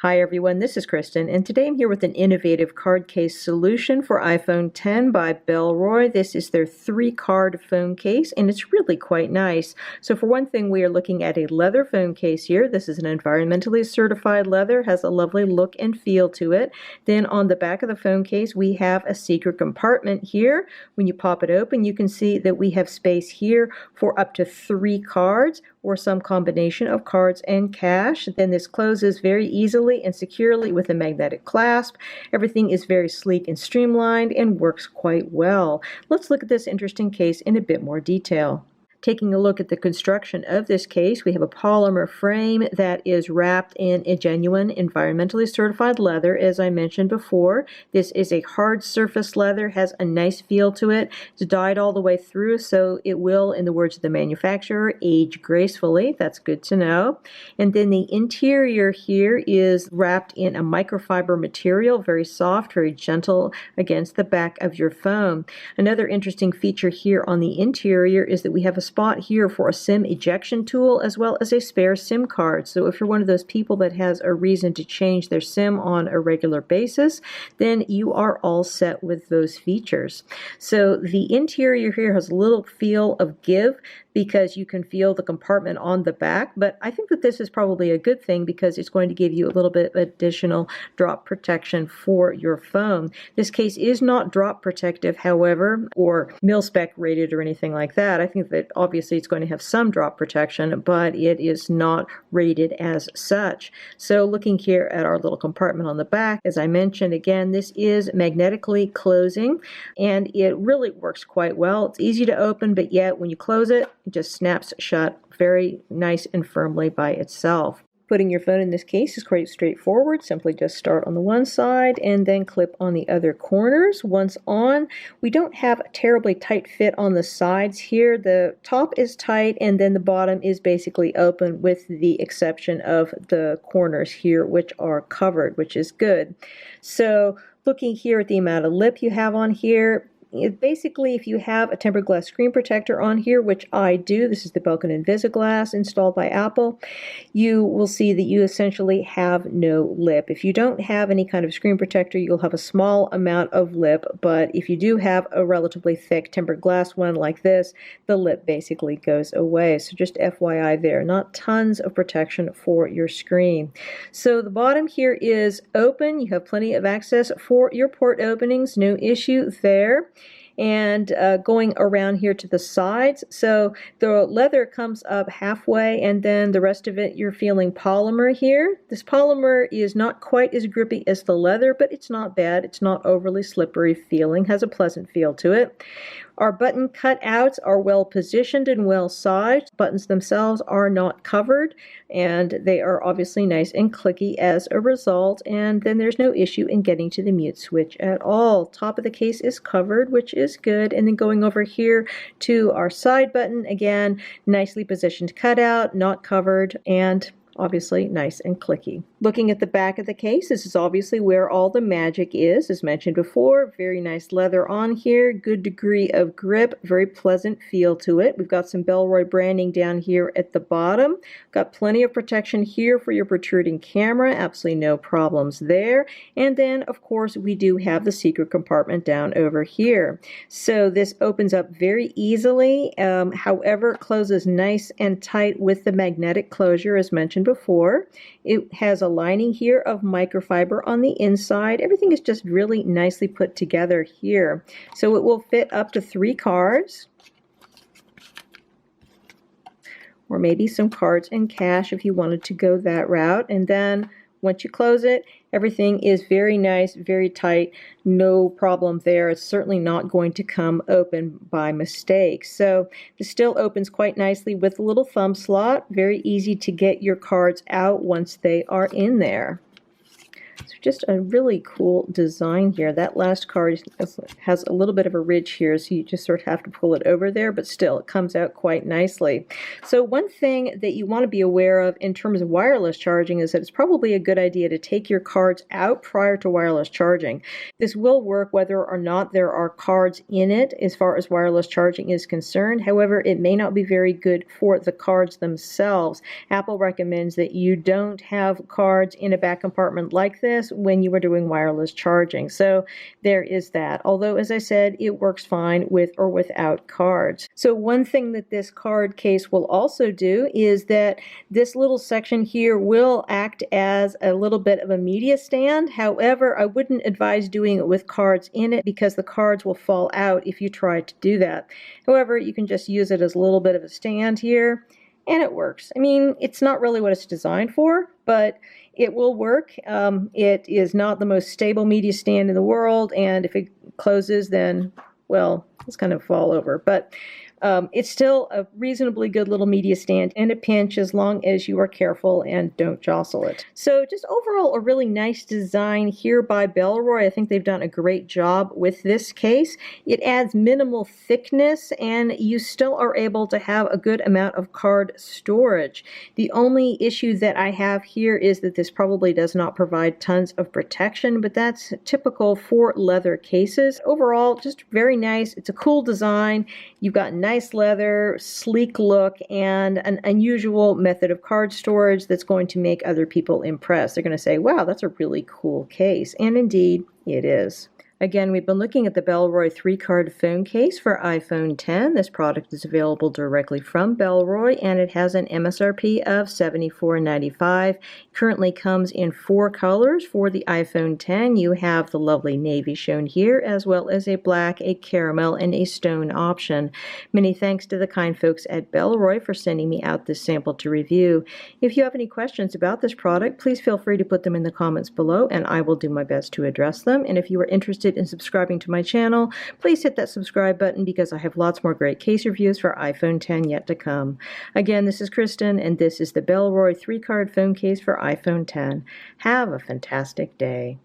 Hi everyone, this is Kristen, and today I'm here with an innovative card case solution for iPhone 10 by Bellroy. This is their 3-card phone case, and it's really quite nice. So for one thing, we are looking at a leather phone case here. This is an environmentally certified leather, has a lovely look and feel to it. Then on the back of the phone case, we have a secret compartment here. When you pop it open, you can see that we have space here for up to 3 cards, or some combination of cards and cash. Then this closes very easily and securely with a magnetic clasp. Everything is very sleek and streamlined and works quite well. Let's look at this interesting case in a bit more detail. Taking a look at the construction of this case, we have a polymer frame that is wrapped in a genuine environmentally certified leather, as I mentioned before. This is a hard surface leather, has a nice feel to it. It's dyed all the way through, so it will, in the words of the manufacturer, age gracefully. That's good to know. And then the interior here is wrapped in a microfiber material, very soft, very gentle against the back of your phone. Another interesting feature here on the interior is that we have a spot here for a SIM ejection tool as well as a spare SIM card. So if you're one of those people that has a reason to change their SIM on a regular basis, then you are all set with those features. So the interior here has a little feel of give because you can feel the compartment on the back, but I think that this is probably a good thing because it's going to give you a little bit of additional drop protection for your phone. This case is not drop protective, however, or mil-spec rated or anything like that. I think that obviously it's going to have some drop protection, but it is not rated as such. So looking here at our little compartment on the back, as I mentioned, again, this is magnetically closing, and it really works quite well. It's easy to open, but yet when you close it, it just snaps shut very nice and firmly by itself. Putting your phone in this case is quite straightforward. Simply just start on the one side and then clip on the other corners. Once on, we don't have a terribly tight fit on the sides here. The top is tight and then the bottom is basically open with the exception of the corners here, which are covered, which is good. So looking here at the amount of lip you have on here, basically, if you have a tempered glass screen protector on here, which I do, this is the Belkin Invisiglass installed by Apple, you will see that you essentially have no lip. If you don't have any kind of screen protector, you'll have a small amount of lip, but if you do have a relatively thick tempered glass one like this, the lip basically goes away. So just FYI there, not tons of protection for your screen. So the bottom here is open. You have plenty of access for your port openings, no issue there. And going around here to the sides, so the leather comes up halfway and then the rest of it you're feeling polymer here. This polymer is not quite as grippy as the leather, but it's not bad. It's not overly slippery feeling, has a pleasant feel to it. Our button cutouts are well positioned and well sized. Buttons themselves are not covered and they are obviously nice and clicky as a result, and then there's no issue in getting to the mute switch at all. Top of the case is covered, which is good, and then going over here to our side button, again, nicely positioned cutout, not covered, and obviously nice and clicky. Looking at the back of the case, this is obviously where all the magic is. As mentioned before, very nice leather on here, good degree of grip, very pleasant feel to it. We've got some Bellroy branding down here at the bottom. Got plenty of protection here for your protruding camera, absolutely no problems there. And then, of course, we do have the secret compartment down over here. So this opens up very easily, however, closes nice and tight with the magnetic closure as mentioned before. It has a lining here of microfiber on the inside. Everything is just really nicely put together here. So it will fit up to 3 cards, or maybe some cards and cash if you wanted to go that route. And then once you close it, everything is very nice, very tight, no problem there. It's certainly not going to come open by mistake. So this still opens quite nicely with a little thumb slot. Very easy to get your cards out once they are in there. So Just a really cool design here. That last card has a little bit of a ridge here, so you just sort of have to pull it over there, but still it comes out quite nicely. So one thing that you want to be aware of in terms of wireless charging is that it's probably a good idea to take your cards out prior to wireless charging. This will work whether or not there are cards in it as far as wireless charging is concerned. However, it may not be very good for the cards themselves. Apple recommends that you don't have cards in a back compartment like this when you are doing wireless charging. So there is that. Although, as I said, it works fine with or without cards. So one thing that this card case will also do is that this little section here will act as a little bit of a media stand. However, I wouldn't advise doing it with cards in it because the cards will fall out if you try to do that. However, you can just use it as a little bit of a stand here, and it works. I mean, it's not really what it's designed for, but it will work. It is not the most stable media stand in the world, and if it closes, then, well, it's going to fall over. But it's still a reasonably good little media stand in a pinch as long as you are careful and don't jostle it. So just overall a really nice design here by Bellroy. I think they've done a great job with this case. It adds minimal thickness and you still are able to have a good amount of card storage. The only issue that I have here is that this probably does not provide tons of protection, but that's typical for leather cases. Overall, just very nice. It's a cool design. You've got nice leather, sleek look, and an unusual method of card storage that's going to make other people impressed. They're going to say, wow, that's a really cool case. And indeed, it is. Again, we've been looking at the Bellroy 3-card phone case for iPhone 10. This product is available directly from Bellroy, and it has an MSRP of $74.95. Currently comes in 4 colors for the iPhone 10. You have the lovely navy shown here, as well as a black, a caramel, and a stone option. Many thanks to the kind folks at Bellroy for sending me out this sample to review. If you have any questions about this product, please feel free to put them in the comments below, and I will do my best to address them. And if you are interested in subscribing to my channel, please hit that subscribe button because I have lots more great case reviews for iPhone 10 yet to come. Again, this is Kristen, and this is the Bellroy 3-card phone case for iPhone 10. Have a fantastic day.